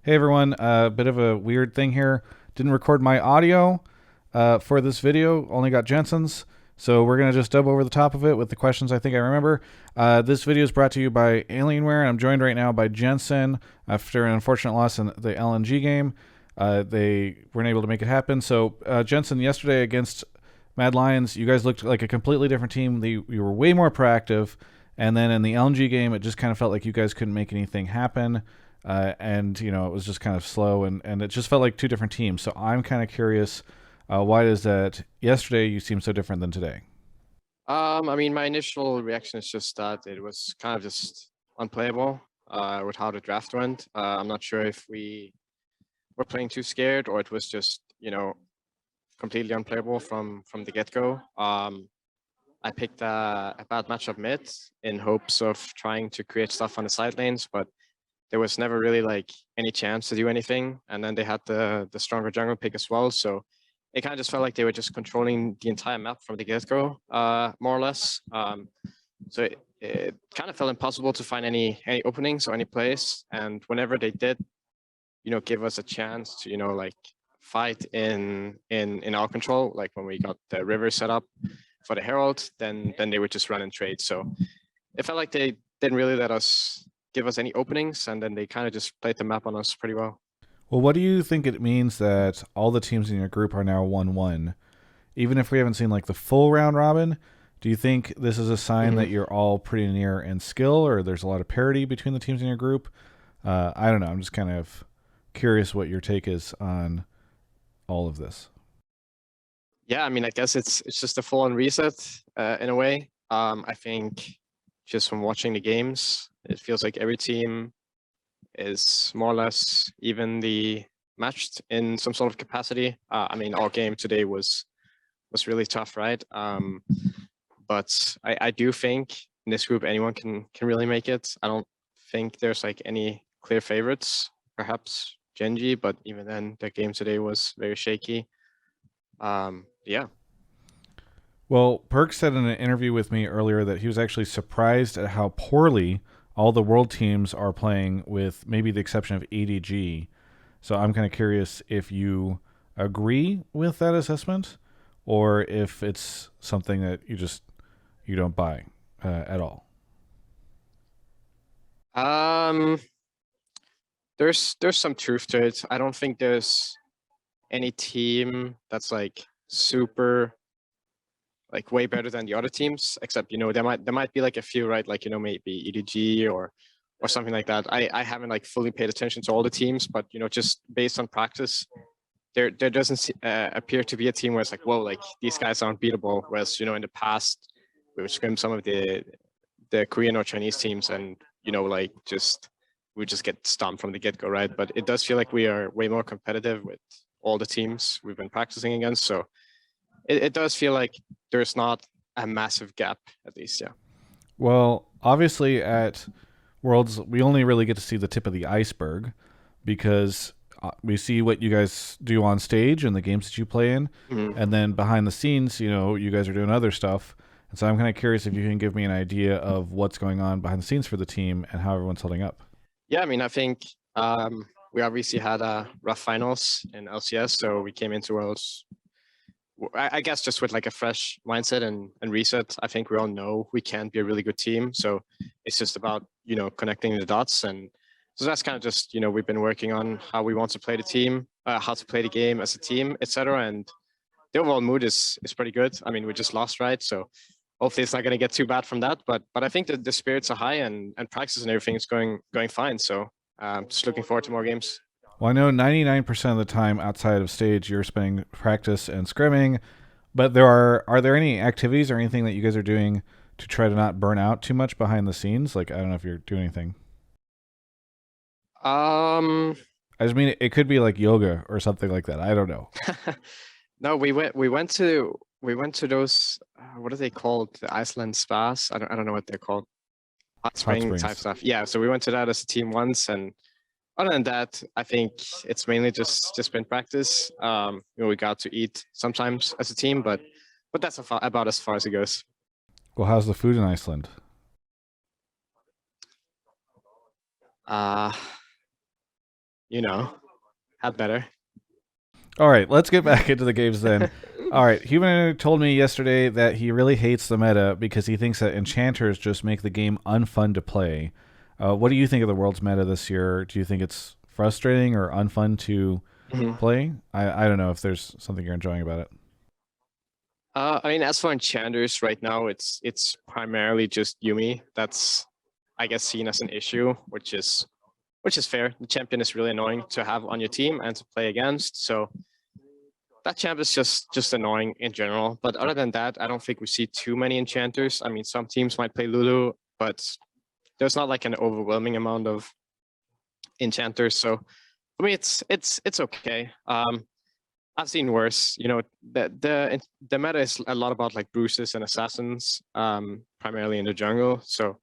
Hey everyone, a bit of a weird thing here. Didn't record my audio for this video, only got Jensen's. So we're going to just dub over the top of it with the questions I think I remember. This video is brought to you by Alienware, and I'm joined right now by Jensen after an unfortunate loss in the LNG game. They weren't able to make it happen. So Jensen, yesterday against Mad Lions, you guys looked like a completely different team. You were way more proactive. And then in the LNG game, it just kind of felt like you guys couldn't make anything happen. And it was just kind of slow, and it just felt like two different teams. So I'm kind of curious, why is that yesterday you seem so different than today? I mean, my initial reaction is just that it was kind of just unplayable with how the draft went. I'm not sure if we were playing too scared or it was just, completely unplayable from the get-go. I picked a bad matchup mid in hopes of trying to create stuff on the side lanes, but there was never really like any chance to do anything. And then they had the stronger jungle pick as well, so it kind of just felt like they were just controlling the entire map from the get-go, more or less. So it kind of felt impossible to find any openings or any plays. And whenever they did, give us a chance to, like fight in our control, like when we got the river set up for the Herald, then they would just run and trade. So it felt like they didn't really let us give us any openings, and then they kind of just played the map on us pretty well. Well, what do you think it means that all the teams in your group are now 1-1? Even if we haven't seen like the full round robin, do you think this is a sign that you're all pretty near in skill, or there's a lot of parity between the teams in your group? I don't know. I'm just kind of curious what your take is on all of this. Yeah, I mean, I guess it's just a full-on reset in a way. I think just from watching the games, it feels like every team is more or less evenly matched in some sort of capacity. I mean, our game today was really tough, right? But I do think in this group anyone can really make it. I don't think there's like any clear favorites. Perhaps Genji, but even then, the game today was very shaky. Yeah. Well, PERKZ said in an interview with me earlier that he was actually surprised at how poorly all the world teams are playing, with maybe the exception of EDG. So I'm kind of curious if you agree with that assessment, or if it's something that you don't buy at all. Um, there's some truth to it. I don't think there's any team that's like super like way better than the other teams, except there might be like a few, right? Like maybe EDG or something like that. I haven't like fully paid attention to all the teams, but just based on practice, there doesn't appear to be a team where it's like, whoa, like these guys are unbeatable. Whereas in the past we would scrim some of the Korean or Chinese teams, and like we just get stomped from the get-go, right? But it does feel like we are way more competitive with all the teams we've been practicing against. So it does feel like there's not a massive gap, at least, yeah. Well, obviously at Worlds, we only really get to see the tip of the iceberg, because we see what you guys do on stage and the games that you play in, and then behind the scenes, you guys are doing other stuff. And so I'm kind of curious if you can give me an idea of what's going on behind the scenes for the team and how everyone's holding up. Yeah, I mean, I think we obviously had a rough finals in LCS, so we came into Worlds, I guess, just with like a fresh mindset and reset. I think we all know we can be a really good team, so it's just about connecting the dots. And so that's kind of just we've been working on how we want to play the team, how to play the game as a team, etc. And the overall mood is pretty good. I mean, we just lost, right? So hopefully it's not going to get too bad from that. But I think that the spirits are high, and practice and everything is going fine. So just looking forward to more games. Well, I know 99% of the time outside of stage you're spending practice and scrimming, but are there any activities or anything that you guys are doing to try to not burn out too much behind the scenes? Like, I don't know if you're doing anything. Um, I just mean it could be like yoga or something like that. I don't know. no, we went to those, what are they called? The Iceland spas. I don't know what they're called. Hot Hot spring type springs. stuff. Yeah, so we went to that as a team once, and other than that, I think it's mainly just been practice. We got to eat sometimes as a team, but that's about as far as it goes. Well, how's the food in Iceland? Uh had better. All right, let's get back into the games then. All right, Humanoid told me yesterday that he really hates the meta because he thinks that enchanters just make the game unfun to play. What do you think of the world's meta this year? Do you think it's frustrating or unfun to play? I don't know if there's something you're enjoying about it. I mean, as for enchanters right now, it's primarily just Yumi. That's, I guess, seen as an issue, which is fair. The champion is really annoying to have on your team and to play against. So that champ is just annoying in general. But other than that, I don't think we see too many enchanters. I mean, some teams might play Lulu, but there's not like an overwhelming amount of enchanters. So for me, it's okay. I've seen worse. The meta is a lot about like bruises and assassins, primarily in the jungle. So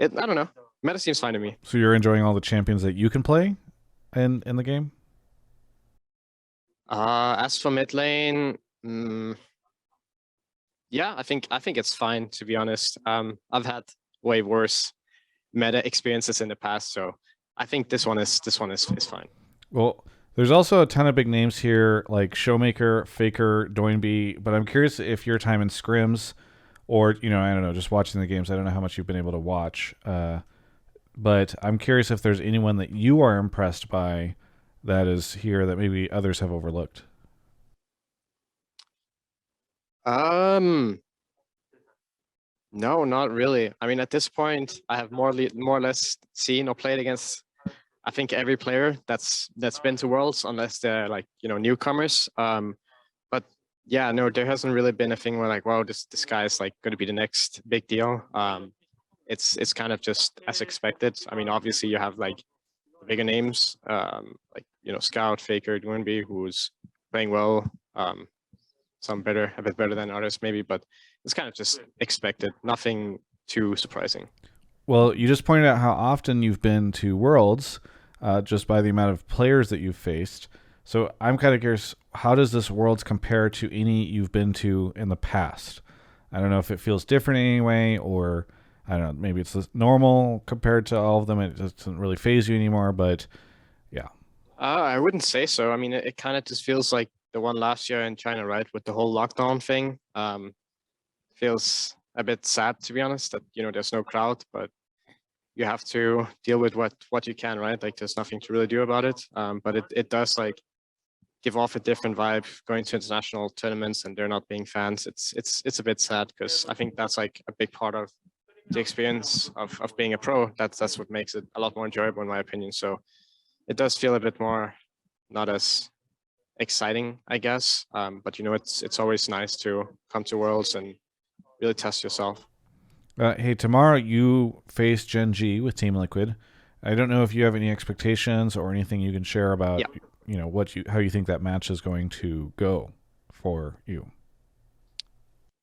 I don't know. Meta seems fine to me. So you're enjoying all the champions that you can play in the game? As for mid lane, yeah, I think it's fine, to be honest. I've had way worse meta experiences in the past, so I think this one is fine. Well, there's also a ton of big names here like Showmaker, Faker, Doinby, but I'm curious if your time in scrims or, I don't know, just watching the games, I don't know how much you've been able to watch, but I'm curious if there's anyone that you are impressed by that is here that maybe others have overlooked. No, not really. I mean, at this point, I have more or less seen or played against, I think, every player that's been to Worlds, unless they're like, newcomers. But yeah, no, there hasn't really been a thing where like, wow, this guy is like going to be the next big deal. It's kind of just as expected. I mean, obviously you have like bigger names, like Scout, Faker, Doinby, who's playing well. Some a bit better than others maybe, but it's kind of just expected. Nothing too surprising. Well, you just pointed out how often you've been to Worlds, just by the amount of players that you've faced. So I'm kind of curious, how does this Worlds compare to any you've been to in the past? I don't know if it feels different in any way, or I don't know, maybe it's normal compared to all of them. It doesn't really phase you anymore, but yeah. I wouldn't say so. I mean, it kind of just feels like the one last year in China, right, with the whole lockdown thing. Feels a bit sad, to be honest, that there's no crowd, but you have to deal with what you can, right? Like there's nothing to really do about it. But it does like give off a different vibe going to international tournaments and there not being fans. It's a bit sad because I think that's like a big part of the experience of being a pro. That's what makes it a lot more enjoyable in my opinion. So it does feel a bit more not as exciting, I guess. But it's always nice to come to Worlds and really test yourself. Hey, tomorrow you face Gen G with Team Liquid. I don't know if you have any expectations or anything you can share about, how you think that match is going to go for you.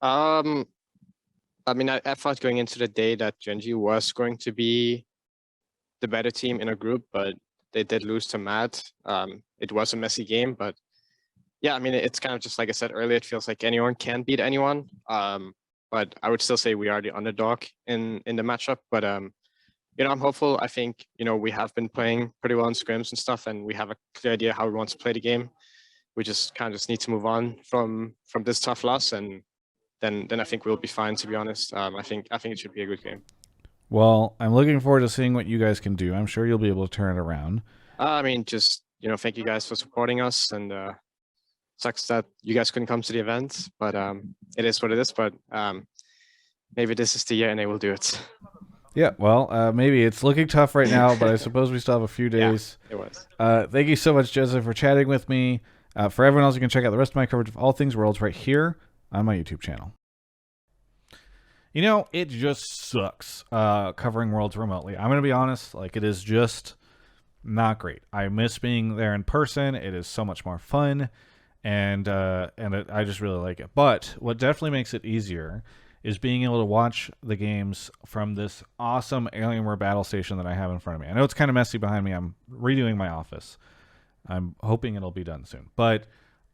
I mean, I thought going into the day that Gen G was going to be the better team in a group, but they did lose to Mad. It was a messy game, but yeah, I mean, it's kind of just like I said earlier, it feels like anyone can beat anyone. But I would still say we are the underdog in the matchup. But I'm hopeful. I think we have been playing pretty well in scrims and stuff, and we have a clear idea how we want to play the game. We just kind of just need to move on from this tough loss, and then I think we'll be fine. To be honest, I think it should be a good game. Well, I'm looking forward to seeing what you guys can do. I'm sure you'll be able to turn it around. I mean, just thank you guys for supporting us, and sucks that you guys couldn't come to the event, but it is what it is. But maybe this is the year and they will do it. Yeah, well, maybe it's looking tough right now, but I suppose we still have a few days. Yeah, it was. Thank you so much, Joseph, for chatting with me. For everyone else, you can check out the rest of my coverage of all things Worlds right here on my YouTube channel. It just sucks covering Worlds remotely. I'm going to be honest, it is just not great. I miss being there in person. It is so much more fun. And I just really like it. But what definitely makes it easier is being able to watch the games from this awesome Alienware battle station that I have in front of me. I know it's kind of messy behind me. I'm redoing my office. I'm hoping it'll be done soon. But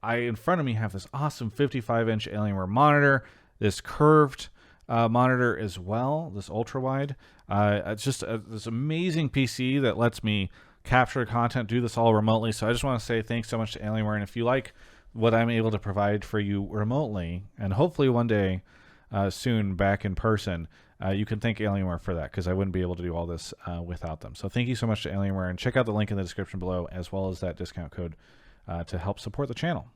in front of me have this awesome 55-inch Alienware monitor, this curved monitor as well, this ultra-wide. It's just this amazing PC that lets me capture content, do this all remotely. So I just want to say thanks so much to Alienware. And if you like what I'm able to provide for you remotely, and hopefully one day soon back in person, you can thank Alienware for that, because I wouldn't be able to do all this without them. So thank you so much to Alienware, and check out the link in the description below, as well as that discount code to help support the channel.